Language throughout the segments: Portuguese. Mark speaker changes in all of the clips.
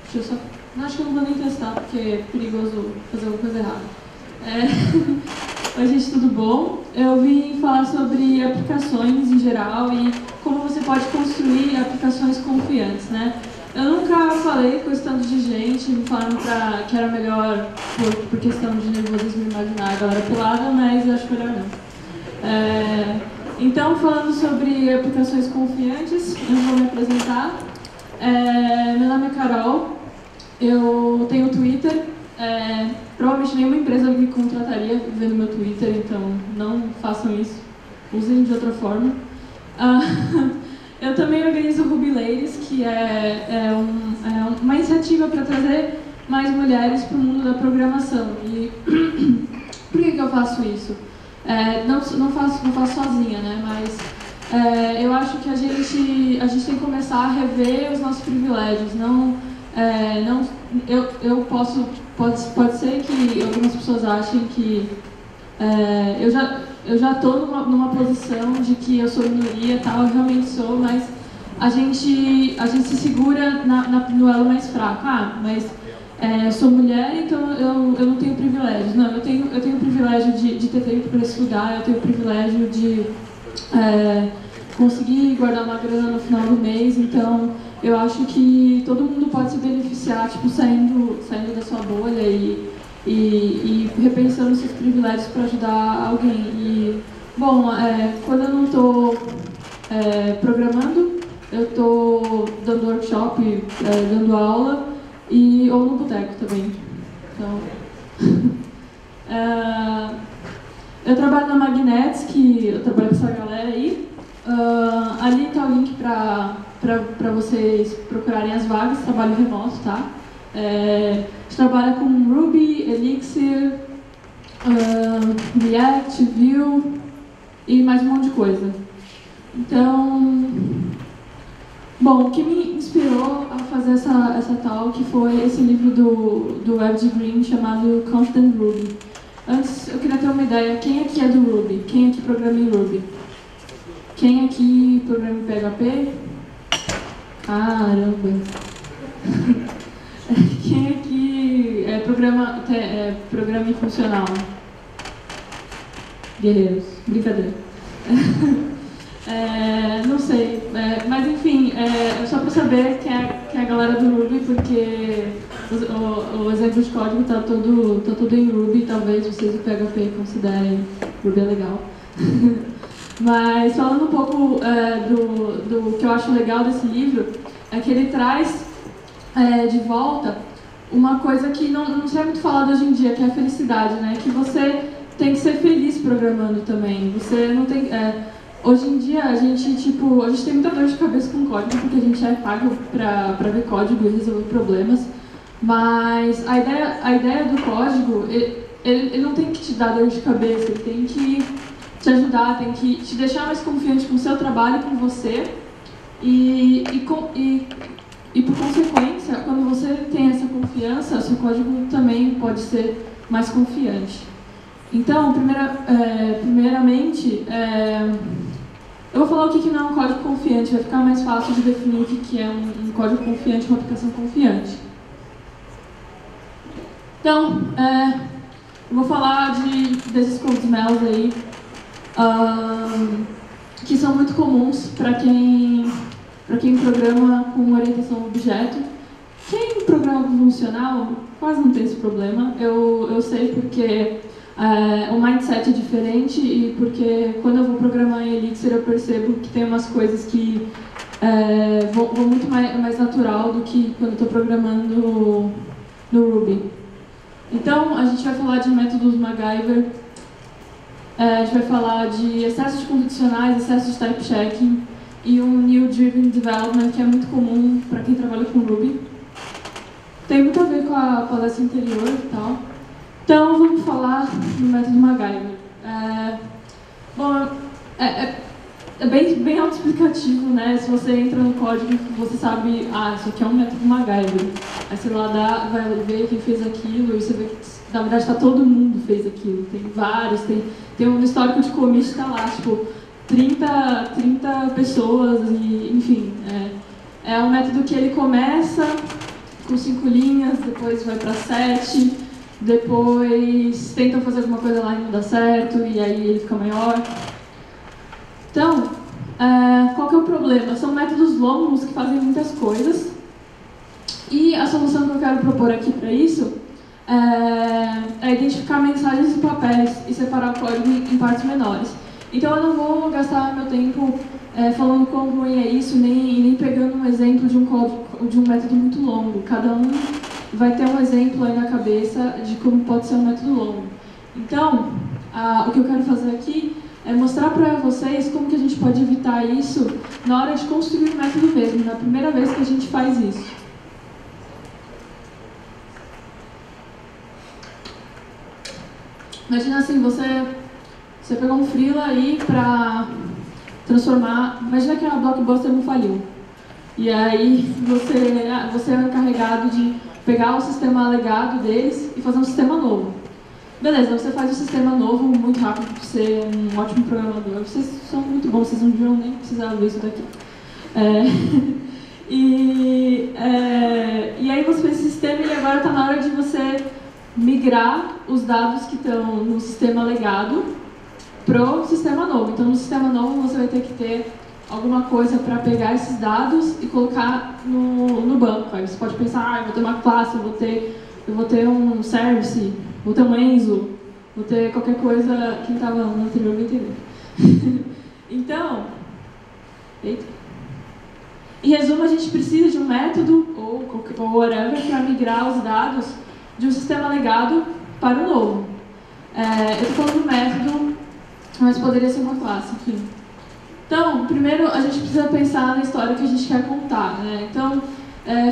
Speaker 1: Deixa eu só... Acho que eu não vou nem testar, porque é perigoso fazer alguma coisa errada. Oi, gente, tudo bom? Eu vim falar sobre aplicações em geral e como você pode construir aplicações confiantes, né? Eu nunca falei com esse tanto de gente me falando que era melhor por questão de nervosismo imaginar a galera pelada, mas eu acho melhor não. Então, falando sobre aplicações confiantes, eu vou me apresentar. Meu nome é Carol, eu tenho Twitter. Provavelmente nenhuma empresa me contrataria vendo meu Twitter, então não façam isso, usem de outra forma. Eu também organizo o Ruby Ladies, que é uma iniciativa para trazer mais mulheres para o mundo da programação. E por que eu faço isso? Não faço sozinha, né? Mas eu acho que a gente tem que começar a rever os nossos privilégios. Pode ser que algumas pessoas achem que eu já estou numa posição de que eu sou minoria, tal, eu realmente sou, mas a gente se segura no elo mais fraco. Mas eu sou mulher, então eu não tenho privilégio. Não, eu tenho o privilégio de ter tempo para estudar, eu tenho o privilégio de conseguir guardar uma grana no final do mês, então eu acho que todo mundo pode se beneficiar, tipo, saindo da sua bolha e repensando seus privilégios para ajudar alguém. E, bom, quando eu não estou programando, eu estou dando workshop, dando aula, ou no boteco também. Então, eu trabalho na Magnetics, que eu trabalho com essa galera aí. Ali está o link para vocês procurarem as vagas, trabalho remoto, tá? A gente trabalha com Ruby, Elixir, React, Vue e mais um monte de coisa. Então, bom, o que me inspirou a fazer essa talk foi esse livro do Ed Green chamado Confident Ruby. Antes, eu queria ter uma ideia, quem aqui é do Ruby? Quem aqui programa em Ruby? Quem aqui programa em PHP? Caramba! Quem aqui programa em funcional? Guerreiros, brincadeira. Não sei, mas enfim, só para saber quem é a galera do Ruby, porque o exemplo de código está todo em Ruby, talvez vocês do PHP considerem Ruby legal. Mas falando um pouco do que eu acho legal desse livro, é que ele traz de volta uma coisa que não se é muito falada hoje em dia, que é a felicidade, né? Que você tem que ser feliz programando também. Você não tem... hoje em dia a gente tem muita dor de cabeça com código, porque a gente é pago para ver código e resolver problemas. Mas a ideia do código, ele não tem que te dar dor de cabeça, ele tem que te ajudar, tem que te deixar mais confiante com o seu trabalho, com você. E por consequência, quando você tem essa confiança, seu código também pode ser mais confiante. Então, primeiramente, eu vou falar o que não é um código confiante, vai ficar mais fácil de definir o que é um código confiante, uma aplicação confiante. Então, eu vou falar desses cogumelos aí, que são muito comuns para quem programa com orientação a objeto. Quem programa com funcional quase não tem esse problema. Eu sei porque o mindset é diferente e porque quando eu vou programar em Elixir eu percebo que tem umas coisas que vão muito mais natural do que quando eu estou programando no Ruby. Então, a gente vai falar de métodos MacGyver, a gente vai falar de excesso de condicionais, excesso de type checking e um New Driven Development, que é muito comum para quem trabalha com Ruby. Tem muito a ver com a palestra anterior e tal. Então, vamos falar do método MacGyver. Bom, é bem autoexplicativo, né? Se você entra no código, você sabe, isso aqui é um método MacGyver. Aí você lá vai ver quem fez aquilo e você vê que, na verdade, todo mundo fez aquilo. Tem vários, tem um histórico de commit que está lá, tipo, 30 pessoas, e, enfim. É um método que ele começa com 5 linhas, depois vai para 7, depois tenta fazer alguma coisa lá e não dá certo, e aí ele fica maior. Então, qual que é o problema? São métodos longos que fazem muitas coisas, e a solução que eu quero propor aqui para isso é identificar mensagens e papéis e separar o código em partes menores. Então eu não vou gastar meu tempo falando quão ruim é isso, nem pegando um exemplo de um código, de um método muito longo. Cada um vai ter um exemplo aí na cabeça de como pode ser um método longo. Então, o que eu quero fazer aqui é mostrar para vocês como que a gente pode evitar isso na hora de construir o método mesmo, na primeira vez que a gente faz isso. Imagina assim, você pegou um freela aí para transformar... Imagina que a Blockbuster não faliu. E aí você é encarregado de pegar o sistema legado deles e fazer um sistema novo. Beleza, você faz um sistema novo muito rápido, porque você é um ótimo programador. Vocês são muito bons, vocês não deviam nem precisar ver isso daqui. E aí você fez esse sistema e agora está na hora de você migrar os dados que estão no sistema legado para o sistema novo. Então, no sistema novo, você vai ter que ter alguma coisa para pegar esses dados e colocar no banco. Aí você pode pensar, eu vou ter uma classe, eu vou ter um service, vou ter um Enzo, vou ter qualquer coisa. Quem estava no anterior vai entender. Então, em resumo, a gente precisa de um método ou whatever para migrar os dados de um sistema legado para o novo. Eu estou falando do método, mas poderia ser uma classe, enfim. Então, primeiro a gente precisa pensar na história que a gente quer contar, né? Então,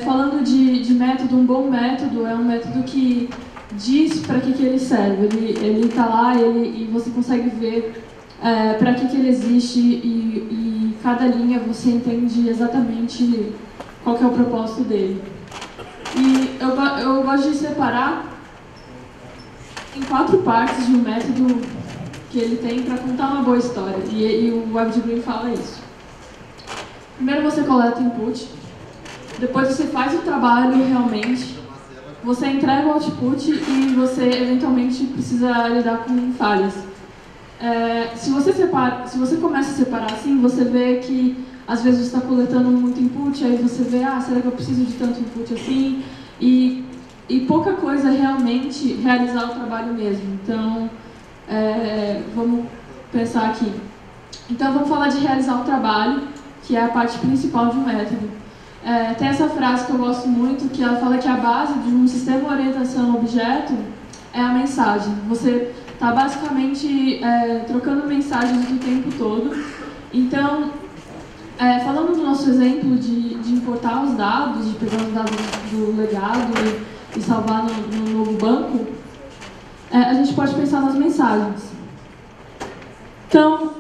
Speaker 1: falando de método, um bom método é um método que diz para que ele serve. Ele está lá e você consegue ver para que ele existe e cada linha você entende exatamente qual que é o propósito dele. E eu gosto de separar em 4 partes de um método que ele tem para contar uma boa história. E o WebGBrim fala isso. Primeiro você coleta o input, depois você faz o trabalho realmente, você entrega o output e você eventualmente precisa lidar com falhas. Se você começa a separar assim, você vê que às vezes você está coletando muito input, aí você vê, será que eu preciso de tanto input assim? E pouca coisa realmente realizar o trabalho mesmo. Então, vamos pensar aqui. Então, vamos falar de realizar o trabalho, que é a parte principal de um método. Tem essa frase que eu gosto muito, que ela fala que a base de um sistema de orientação a objeto é a mensagem. Você está basicamente trocando mensagens o tempo todo. Então, falando do nosso exemplo de importar os dados, de pegar os dados do legado e salvar no novo banco, a gente pode pensar nas mensagens. Então,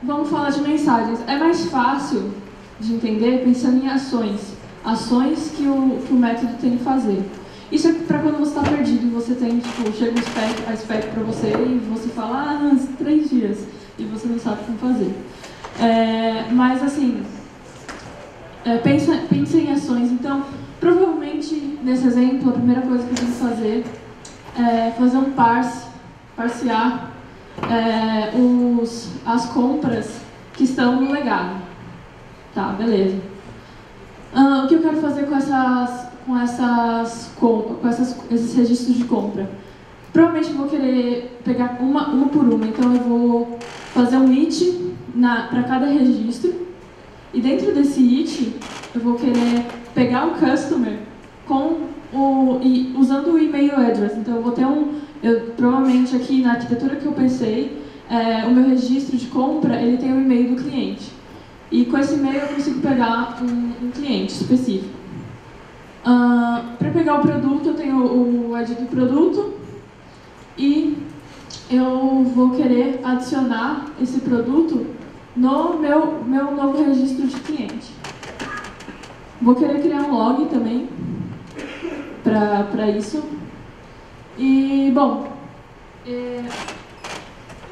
Speaker 1: vamos falar de mensagens. É mais fácil de entender pensando em ações. Ações que o método tem que fazer. Isso é para quando você está perdido e você tem, chega a spec para você e você fala, 3 dias, e você não sabe como fazer. Mas assim, pensa em ações. Então, provavelmente, nesse exemplo, a primeira coisa que eu tenho que fazer é fazer um parsear as compras que estão no legado. Tá, beleza. O que eu quero fazer com esses registros de compra? Provavelmente eu vou querer pegar uma por uma. Então eu vou fazer um it para cada registro. E dentro desse it, eu vou querer pegar o customer usando o email address. Então eu vou ter provavelmente aqui na arquitetura que eu pensei, o meu registro de compra, ele tem o e-mail do cliente. E com esse e-mail eu consigo pegar um cliente específico. Para pegar o produto, eu tenho o ID do produto e eu vou querer adicionar esse produto no meu novo registro de cliente. Vou querer criar um log também para isso. E, bom,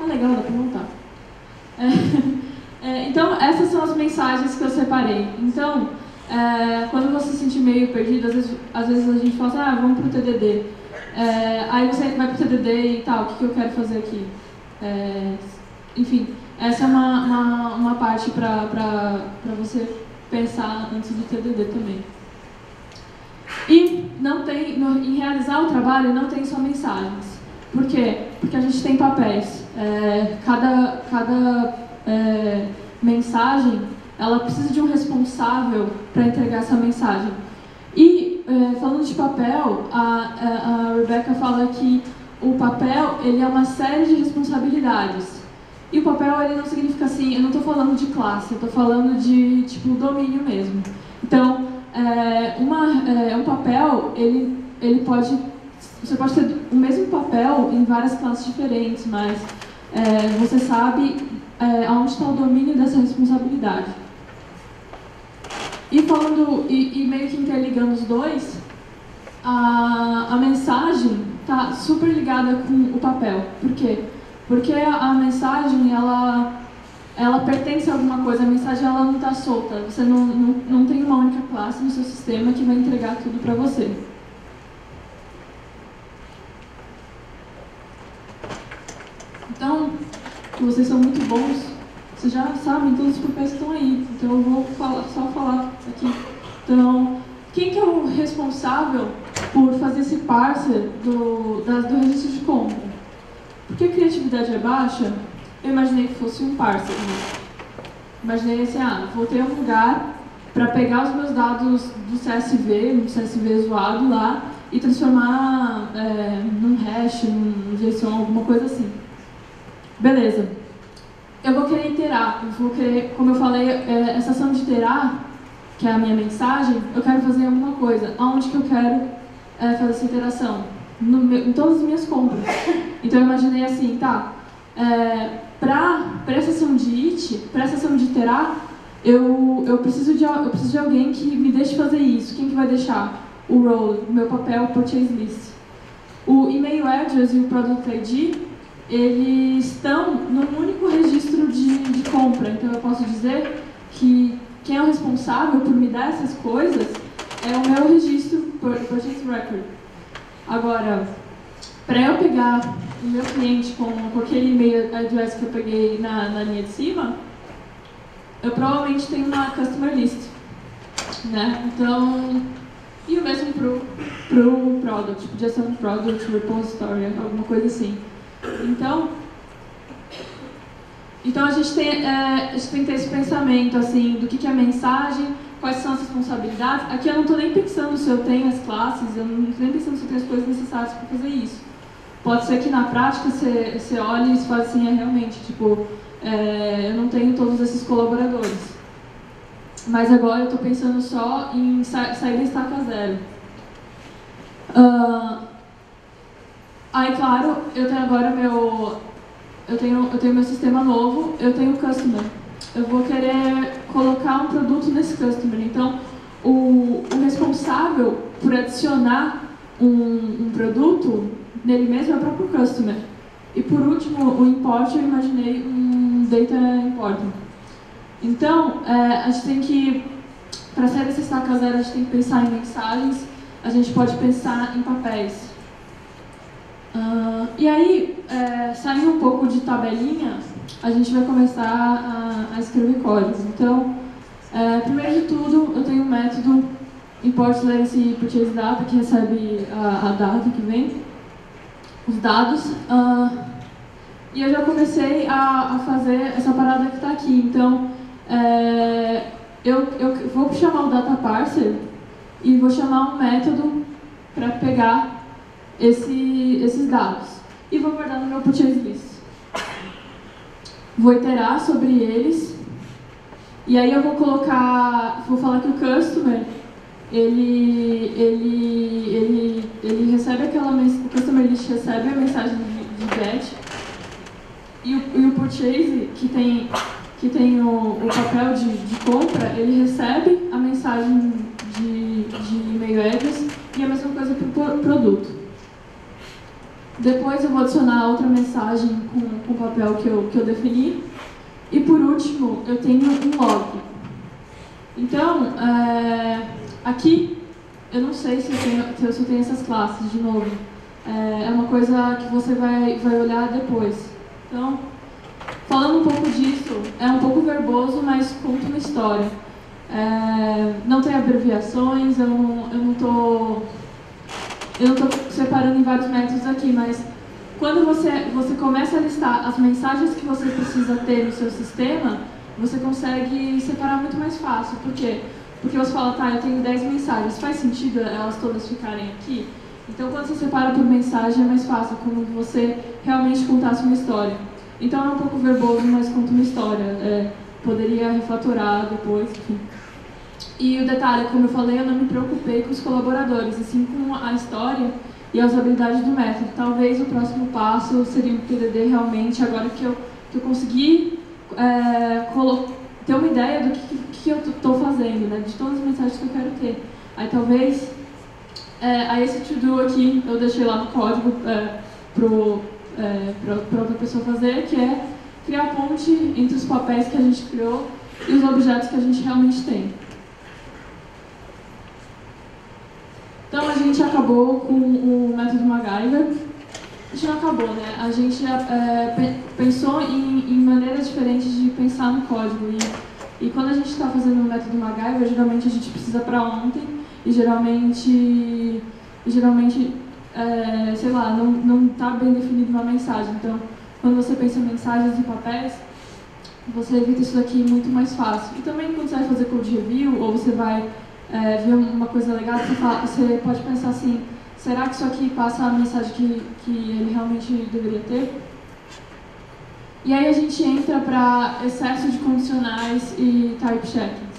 Speaker 1: legal, dá para montar. Então, essas são as mensagens que eu separei. Então, quando você se sentir meio perdido, às vezes a gente fala assim, vamos pro TDD. Aí você vai pro TDD e tal, o que eu quero fazer aqui? Enfim, essa é uma parte para você pensar antes do TDD também. E em realizar o trabalho não tem só mensagens. Por quê? Porque a gente tem papéis. Cada mensagem, ela precisa de um responsável para entregar essa mensagem. E, falando de papel, a Rebecca fala que o papel ele é uma série de responsabilidades. E o papel ele não significa assim, eu não estou falando de classe, eu estou falando de tipo domínio mesmo. Então, um papel, você pode ter o mesmo papel em várias classes diferentes, mas você sabe aonde está o domínio dessa responsabilidade. E meio que interligando os dois, a mensagem está super ligada com o papel. Por quê? Porque a mensagem, ela pertence a alguma coisa, a mensagem ela não está solta. Você não tem uma única classe no seu sistema que vai entregar tudo para você. Então, vocês são muito bons, vocês já sabem, todos os papéis estão aí. Então eu vou só falar aqui. Então, quem que é o responsável por fazer esse parser do registro de compra? Porque a criatividade é baixa, eu imaginei que fosse um parser. Né? Imaginei assim, vou ter um lugar para pegar os meus dados do CSV, um CSV zoado lá, e transformar num hash, num JSON, alguma coisa assim. Beleza. Eu vou querer iterar, como eu falei, essa ação de iterar, que é a minha mensagem, eu quero fazer alguma coisa. Aonde que eu quero fazer essa iteração? Em todas as minhas compras. Então eu imaginei assim, para essa ação de it, para essa ação de iterar, eu preciso de alguém que me deixe fazer isso. Quem que vai deixar? O role, o meu papel, purchase list. O email address e o product ID, eles estão num único registro de compra. Então eu posso dizer que quem é o responsável por me dar essas coisas é o meu registro, purchase record. Agora, para eu pegar o meu cliente com aquele e-mail address que eu peguei na linha de cima, eu provavelmente tenho uma customer list, né? Então, e o mesmo pro product, podia ser um product repository, alguma coisa assim. Então a gente tem que ter esse pensamento assim, do que é a mensagem, quais são as responsabilidades. Aqui eu não estou nem pensando se eu tenho as classes, eu não estou nem pensando se eu tenho as coisas necessárias para fazer isso. Pode ser que na prática você olhe e fale assim, realmente, tipo, eu não tenho todos esses colaboradores. Mas agora eu estou pensando só em sair da estaca zero. Aí, claro, eu tenho agora eu tenho meu sistema novo, eu tenho o customer. Eu vou querer colocar um produto nesse customer. Então, o responsável por adicionar um produto nele mesmo é o próprio customer. E por último, o import, eu imaginei um data importer. Então, a gente tem que, para sair dessa estaca zero, a gente tem que pensar em mensagens, a gente pode pensar em papéis. E aí, saindo um pouco de tabelinha, a gente vai começar a escrever códigos. Então, primeiro de tudo, eu tenho um método import legacy purchase data, que recebe a data que vem, os dados. E eu já comecei a fazer essa parada que está aqui. Então, eu vou chamar o data parser e vou chamar um método para pegar esses dados. E vou guardar no meu purchase list. Vou iterar sobre eles. E aí eu vou falar que o customer, ele recebe o customer list recebe a mensagem de get. E o purchase, que tem o papel de compra, ele recebe a mensagem de e-mail address e a mesma coisa para o produto. Depois eu vou adicionar outra mensagem com o papel que eu defini. E por último, eu tenho um log. Então, aqui, eu não sei se eu tenho essas classes, de novo. É uma coisa que você vai olhar depois. Então, falando um pouco disso, é um pouco verboso, mas conta uma história. Não tem abreviações, eu não tô separando em vários métodos aqui, mas quando você começa a listar as mensagens que você precisa ter no seu sistema, você consegue separar muito mais fácil. Por quê? Porque você fala, tá, eu tenho 10 mensagens, faz sentido elas todas ficarem aqui? Então, quando você separa por mensagem, é mais fácil, como você realmente contasse uma história. Então, é um pouco verboso, mas conta uma história. Poderia refatorar depois, enfim. E o detalhe, como eu falei, eu não me preocupei com os colaboradores, e sim com a história e a usabilidade do método. Talvez o próximo passo seria um PDD realmente, agora que eu consegui ter uma ideia do que eu estou fazendo, né, de todas as mensagens que eu quero ter. Aí talvez, esse to-do aqui eu deixei lá no código para outra pessoa fazer, que é criar ponte entre os papéis que a gente criou e os objetos que a gente realmente tem. Então, a gente acabou com o método MacGyver. A gente não acabou, né? A gente pensou em maneiras diferentes de pensar no código. E quando a gente está fazendo o método MacGyver, geralmente a gente precisa para ontem. E geralmente sei lá, não está bem definido uma mensagem. Então, quando você pensa em mensagens e papéis, você evita isso daqui muito mais fácil. E também quando você vai fazer code review, ou você vai ver uma coisa legal, você pode pensar assim, será que isso aqui passa a mensagem que ele realmente deveria ter? E aí a gente entra para excesso de condicionais e type checkings.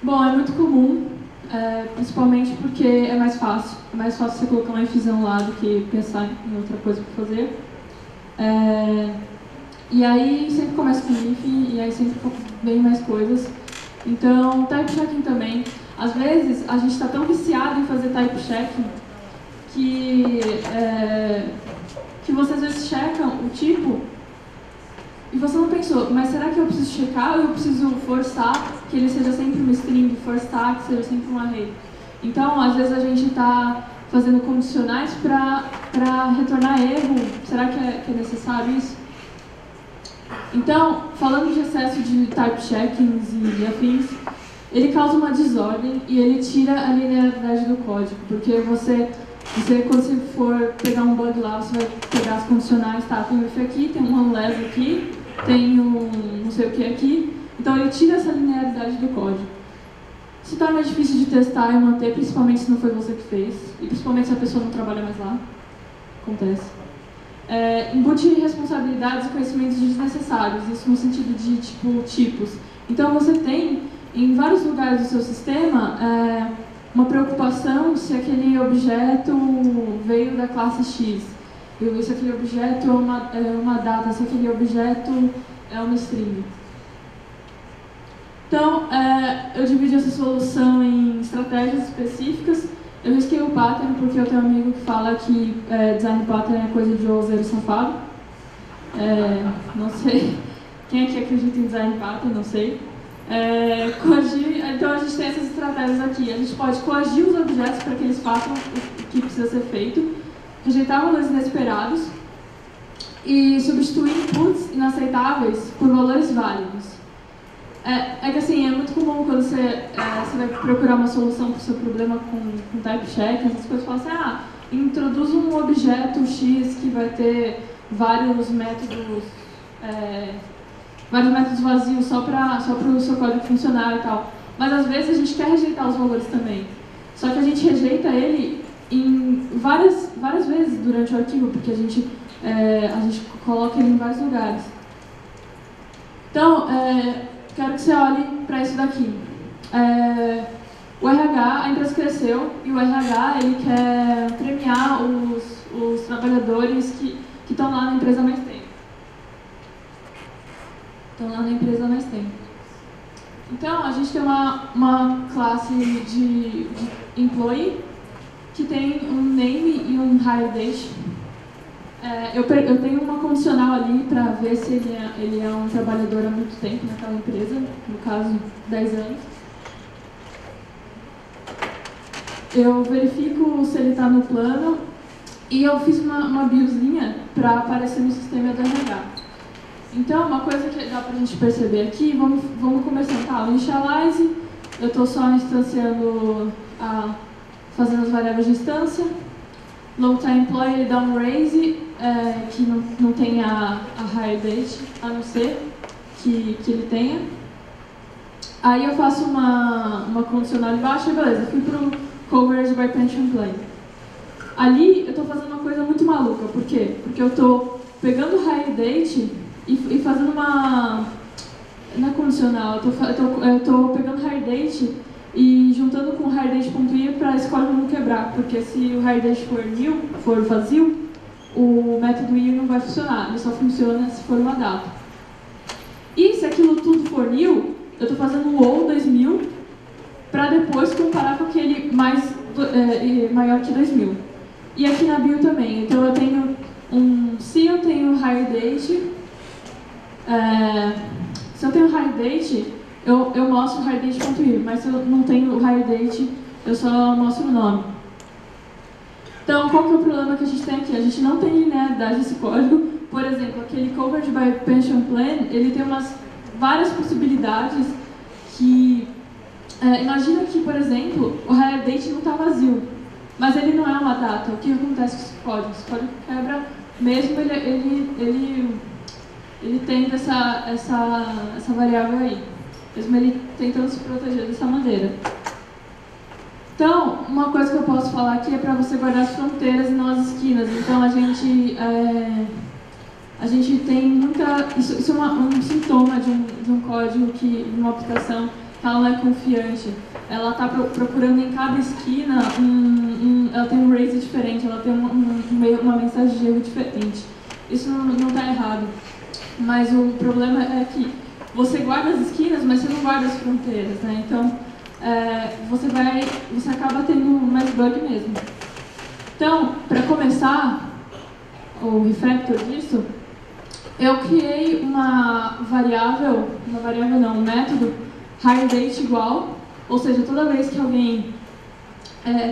Speaker 1: Bom, é muito comum, principalmente porque é mais fácil. É mais fácil você colocar uma infusão lá do que pensar em outra coisa para fazer. E aí sempre começa com if, e aí sempre vem mais coisas. Então, type checking também. Às vezes, a gente está tão viciado em fazer type checking que você às vezes checa o tipo e você não pensou, mas será que eu preciso checar ou eu preciso forçar que ele seja sempre uma string, forçar que seja sempre um array? Então, às vezes a gente está fazendo condicionais para retornar erro. Será que é necessário isso? Então, falando de excesso de type checkings e afins, ele causa uma desordem e ele tira a linearidade do código, porque quando você for pegar um bug lá, você vai pegar as condicionais, tá, tem um if aqui, tem um unless aqui, tem um não sei o que aqui, então ele tira essa linearidade do código. Se torna difícil de testar e manter, principalmente se não foi você que fez, e principalmente se a pessoa não trabalha mais lá. Acontece. Embute responsabilidades e conhecimentos desnecessários, isso no sentido de tipos. Então você tem, em vários lugares do seu sistema, uma preocupação se aquele objeto veio da classe X, se aquele objeto é uma data, se aquele objeto é uma string. Então, eu dividi essa solução em estratégias específicas. Eu risquei o pattern porque eu tenho um amigo que fala que design pattern é coisa de oseiro safado. Não sei quem é que acredita em design pattern, não sei. Então a gente tem essas estratégias aqui. A gente pode coagir os objetos para que eles façam o que precisa ser feito, rejeitar valores inesperados e substituir inputs inaceitáveis por valores válidos. Que assim, é muito comum quando você vai procurar uma solução para o seu problema com type check, essas coisas, você fala assim, introduz um objeto X que vai ter vários métodos vazios só para o seu código funcionar e tal. Mas às vezes a gente quer rejeitar os valores também. Só que a gente rejeita ele em várias vezes durante o arquivo, porque a gente coloca ele em vários lugares. Então, quero que você olhe para isso daqui. O RH, a empresa cresceu e o RH ele quer premiar os trabalhadores que estão lá na empresa há mais tempo. Então, a gente tem uma classe de employee que tem um name e um hire date. Eu tenho uma condicional ali para ver se ele é um trabalhador há muito tempo naquela empresa, no caso, 10 anos. Eu verifico se ele está no plano e eu fiz uma biozinha para aparecer no sistema do RH. Então, uma coisa que dá para a gente perceber aqui, vamos começar. Tá, o initialize, eu estou só instanciando, fazendo as variáveis de instância. Long time employee, ele dá um raise, que não tem a hire date, a não ser que ele tenha. Aí eu faço uma condicional embaixo e beleza, fui para o coverage by pension plan. Ali eu estou fazendo uma coisa muito maluca. Por quê? Porque eu estou pegando o hire date e fazendo uma... Não é condicional, eu estou pegando o hire date e juntando com o hire date.ir para a escola não quebrar, porque se o hire date for vazio, o método ir não vai funcionar, ele só funciona se for uma data. E se aquilo tudo for new, eu estou fazendo um ou 2000 para depois comparar com aquele maior que 2000. E aqui na bio também, então eu tenho se eu tenho hire date, eu mostro o hire date.ir, mas se eu não tenho o hire date, eu só mostro o nome. Então, qual que é o problema que a gente tem aqui? A gente não tem linearidade desse código. Por exemplo, aquele coverage by pension plan, ele tem várias possibilidades que... imagina que, por exemplo, o hire date não está vazio, mas ele não é uma data. O que acontece com esse código? Esse código quebra mesmo ele tendo essa variável aí, mesmo ele tentando se proteger dessa maneira. Então, uma coisa que eu posso falar aqui é para você guardar as fronteiras e não as esquinas. Então, a gente tem muita... Isso é um sintoma de um código, de uma aplicação que ela não é confiante. Ela está procurando em cada esquina, ela tem um raise diferente, ela tem uma mensagem de erro diferente. Isso não está errado. Mas o problema é que você guarda as esquinas, mas você não guarda as fronteiras, né? Então, você acaba tendo mais bug mesmo. Então, para começar o refactor disso, eu criei um método hireDate igual, ou seja, toda vez que alguém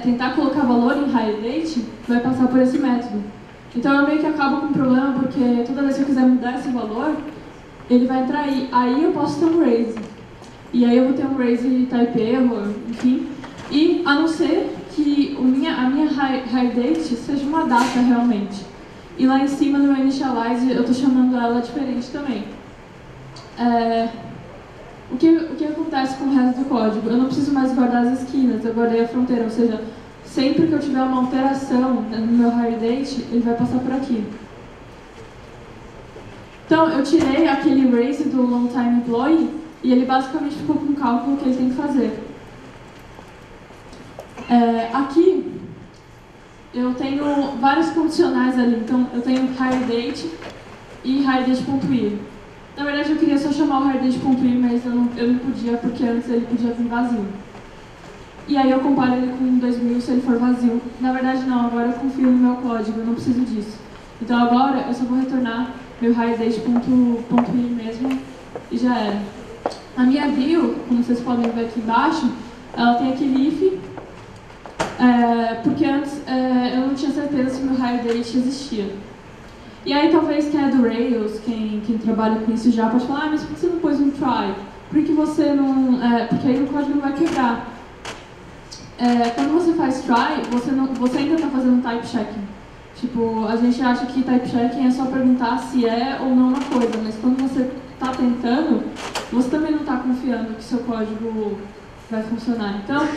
Speaker 1: tentar colocar valor em hireDate, vai passar por esse método. Então eu meio que acabo com um problema, porque toda vez que eu quiser mudar esse valor, ele vai entrar aí. Aí eu posso ter um raise. E aí eu vou ter um raise type error, enfim. E a não ser que a minha hireDate seja uma data realmente. E lá em cima no initialize eu estou chamando ela diferente também. O que acontece com o resto do código? Eu não preciso mais guardar as esquinas, eu guardei a fronteira, ou seja, sempre que eu tiver uma alteração no meu hireDate, ele vai passar por aqui. Então, eu tirei aquele raise do long time employee e ele basicamente ficou com o cálculo que ele tem que fazer. Aqui, eu tenho vários condicionais ali. Então, eu tenho hireDate e hireDate.ir. Na verdade, eu queria só chamar o hireDate.ir, mas eu não podia, porque antes ele podia vir vazio. E aí eu comparo ele com 2000 se ele for vazio. Na verdade não, agora eu confio no meu código, eu não preciso disso. Então agora eu só vou retornar meu hireDate.ir mesmo e já era. A minha bio, como vocês podem ver aqui embaixo, ela tem aquele if, porque antes eu não tinha certeza se meu hireDate existia. E aí talvez quem é do Rails, quem trabalha com isso já pode falar, mas por que você não pôs um try? Por que você não... porque aí o código não vai quebrar. Quando você faz try, você ainda está fazendo type checking. Tipo, a gente acha que type checking é só perguntar se é ou não uma coisa, mas quando você está tentando, você também não está confiando que seu código vai funcionar. Então,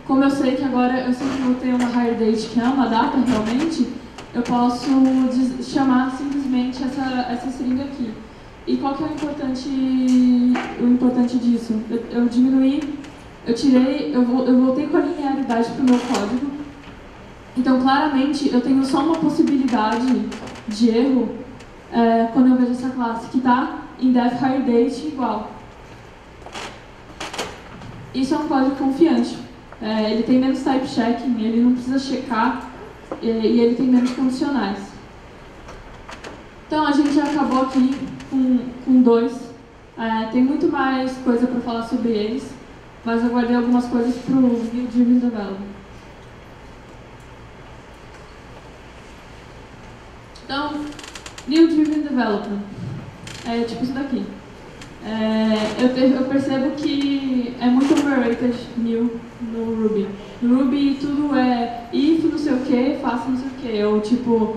Speaker 1: como eu sei que agora eu sempre vou ter uma hireDate que é uma data realmente, eu posso chamar simplesmente essa string aqui. E qual que é o importante disso? Eu diminuí. Eu voltei com a linearidade para o meu código. Então, claramente, eu tenho só uma possibilidade de erro quando eu vejo essa classe, que está em def_hireDate igual. Isso é um código confiante. Ele tem menos type checking, ele não precisa checar e ele tem menos condicionais. Então a gente já acabou aqui com dois. Tem muito mais coisa para falar sobre eles, mas eu guardei algumas coisas para o New Driven Development. Então, New Driven Development é tipo isso daqui. Eu percebo que é muito overrated new no Ruby. No Ruby tudo é if não sei o que, faça não sei o que. Ou tipo,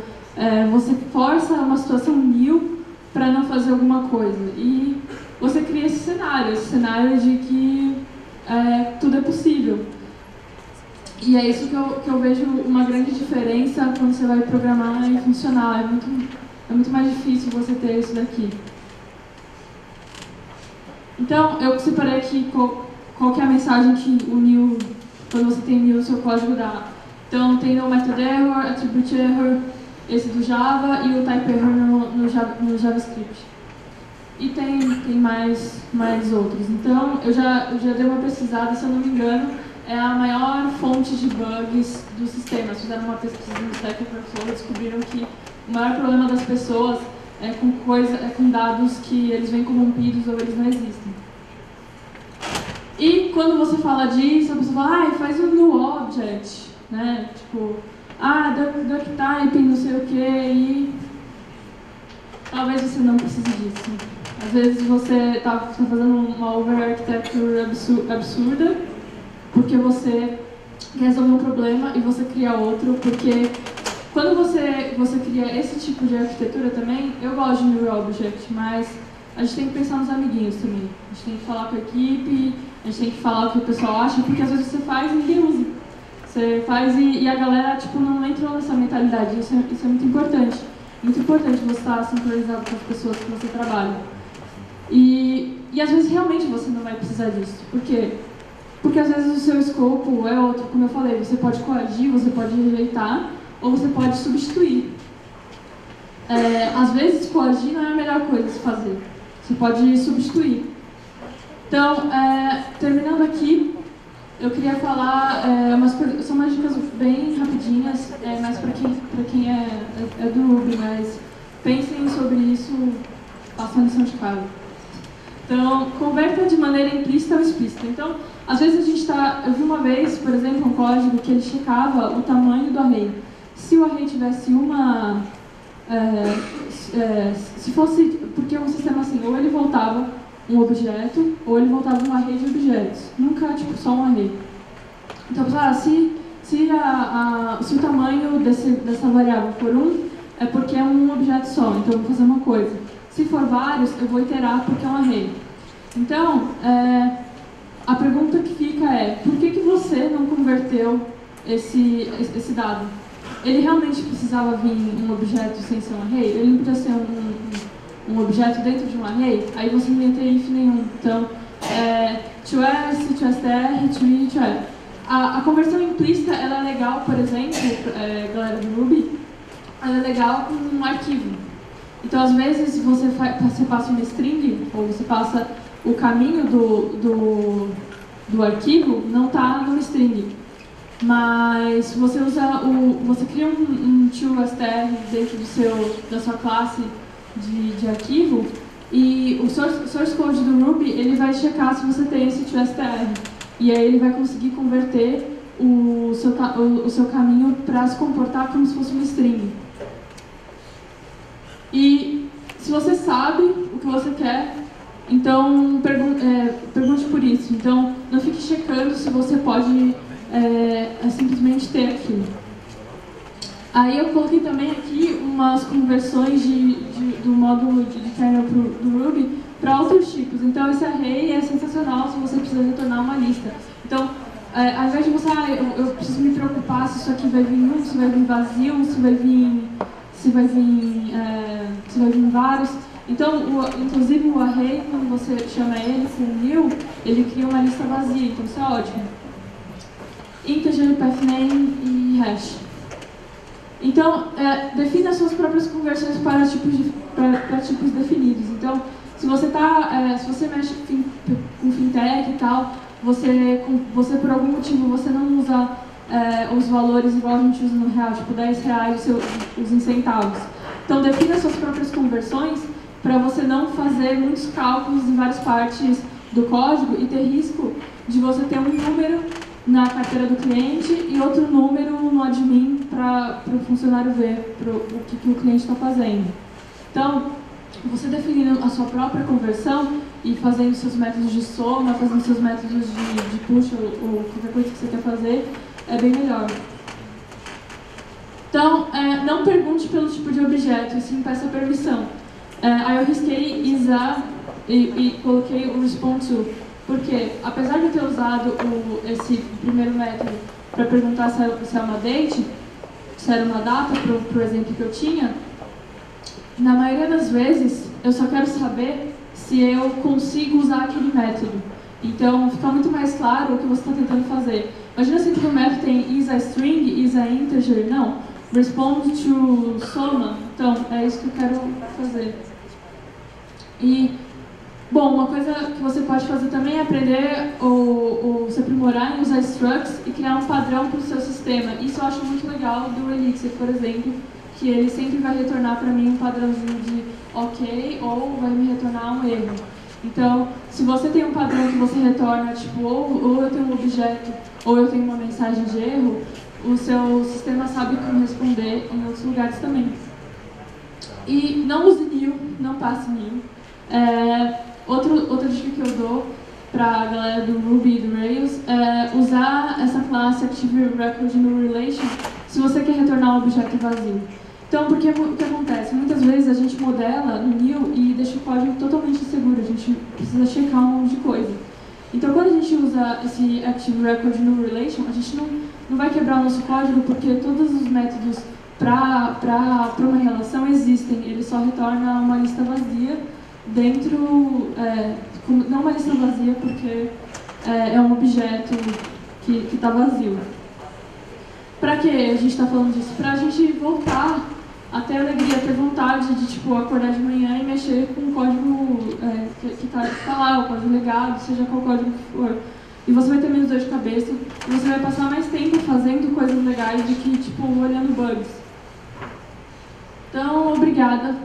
Speaker 1: você força uma situação new para não fazer alguma coisa. E você cria esse cenário de que tudo é possível. E é isso que eu vejo uma grande diferença quando você vai programar em funcional. É muito mais difícil você ter isso daqui. Então, eu separei aqui qual que é a mensagem que o new, quando você tem new, o seu código dá. Então, tem o method error, attribute error, esse do Java, e o type error no JavaScript. E tem mais outros. Então, eu já dei uma pesquisada, se eu não me engano, é a maior fonte de bugs do sistema. Fizeram uma pesquisa no Stack Overflow e descobriram que o maior problema das pessoas é com dados que eles vêm corrompidos ou eles não existem. E quando você fala disso, a pessoa fala, faz um new object, né? Tipo, duck typing, não sei o que, e talvez você não precise disso. Às vezes você está fazendo uma over-architecture absurda, porque você resolve um problema e você cria outro, porque quando você cria esse tipo de arquitetura também, eu gosto de New Object, mas a gente tem que pensar nos amiguinhos também. A gente tem que falar com a equipe, a gente tem que falar o que o pessoal acha, porque às vezes você faz e ninguém usa. Você faz e a galera não entrou nessa mentalidade. Isso é muito importante. Muito importante você estar sincronizado com as pessoas que você trabalha. E às vezes realmente você não vai precisar disso. Por quê? Porque às vezes o seu escopo é outro, como eu falei, você pode coagir, você pode rejeitar, ou você pode substituir. Às vezes coagir não é a melhor coisa a se fazer. Você pode substituir. Então, terminando aqui, eu queria falar são umas dicas bem rapidinhas, mais para quem é do Ruby, mas pensem sobre isso, façam a lição de casa. Então, converta de maneira implícita ou explícita. Então, às vezes eu vi uma vez, por exemplo, um código que ele checava o tamanho do array. Se o array tivesse se fosse, porque o sistema assim, ou ele voltava um objeto, ou ele voltava um array de objetos. Nunca, só um array. Então, se o tamanho dessa variável for 1, é porque é um objeto só, então eu vou fazer uma coisa. Se for vários, eu vou iterar porque é um array. Então, a pergunta que fica é, por que você não converteu esse dado? Ele realmente precisava vir um objeto sem ser um array? Ele não podia ser um objeto dentro de um array? Aí você não ia ter if nenhum. Então, toEst, toStr, toI, toF. A conversão implícita, ela é legal, por exemplo, galera do Ruby, ela é legal com um arquivo. Então, às vezes, você passa uma string, ou você passa o caminho do arquivo, não está numa string. Mas você você cria um toStr dentro da sua classe de arquivo, e o source code do Ruby, ele vai checar se você tem esse toStr. E aí ele vai conseguir converter o seu caminho para se comportar como se fosse uma string. E se você sabe o que você quer, então pergunte por isso. Então não fique checando se você pode simplesmente ter aquilo. Aí eu coloquei também aqui umas conversões do módulo de kernel do Ruby para outros tipos. Então esse array é sensacional se você precisa retornar uma lista. Então, ao invés de você, eu preciso me preocupar se isso aqui vai vir se vai vir vazio, se vai vir vários. Então, inclusive o array, quando você chama ele com new, ele cria uma lista vazia, então isso é ótimo. Integer, pathname e hash. Então, defina as suas próprias conversões para tipos definidos. Então, se você mexe com fintech e tal, você por algum motivo você não usa os valores igual a gente usa no real, tipo R$10 os centavos. Então defina suas próprias conversões para você não fazer muitos cálculos em várias partes do código e ter risco de você ter um número na carteira do cliente e outro número no admin para o funcionário ver o que o cliente está fazendo. Então, você definindo a sua própria conversão e fazendo seus métodos de soma, fazendo seus métodos de push ou qualquer coisa que você quer fazer, é bem melhor. Então, não pergunte pelo tipo de objeto, e sim peça permissão. Aí eu risquei isar e coloquei o response to, porque apesar de eu ter usado esse primeiro método para perguntar se é uma date, se era uma data para o exemplo que eu tinha, na maioria das vezes eu só quero saber se eu consigo usar aquele método. Então fica muito mais claro o que você está tentando fazer. Imagina se o método tem is a string, is a integer, não. Respond to soma, então é isso que eu quero fazer. E, bom, uma coisa que você pode fazer também é aprender ou se aprimorar em usar structs e criar um padrão para o seu sistema. Isso eu acho muito legal do Elixir, por exemplo, que ele sempre vai retornar para mim um padrãozinho de ok ou vai me retornar um erro. Então, se você tem um padrão que você retorna, tipo, ou eu tenho um objeto ou eu tenho uma mensagem de erro, o seu sistema sabe como responder em outros lugares também. E não use nil, não passe nil. Outra dica que eu dou para a galera do Ruby e do Rails é usar essa classe ActiveRecord no Relation se você quer retornar um objeto vazio. Então, porque o que acontece? Muitas vezes a gente modela no nil e deixa o código totalmente inseguro, a gente precisa checar um monte de coisa. Então, quando a gente usa esse ActiveRecord no Relation, a gente não vai quebrar o nosso código porque todos os métodos para uma relação existem, ele só retorna uma lista vazia dentro, não uma lista vazia porque é um objeto que está vazio. Para que a gente está falando disso? Para a gente voltar a ter alegria, ter vontade de tipo, acordar de manhã e mexer com o código que está lá, o código legado, seja qual código que for. E você vai ter menos dor de cabeça, e você vai passar mais tempo fazendo coisas legais do que tipo, olhando bugs. Então, obrigada.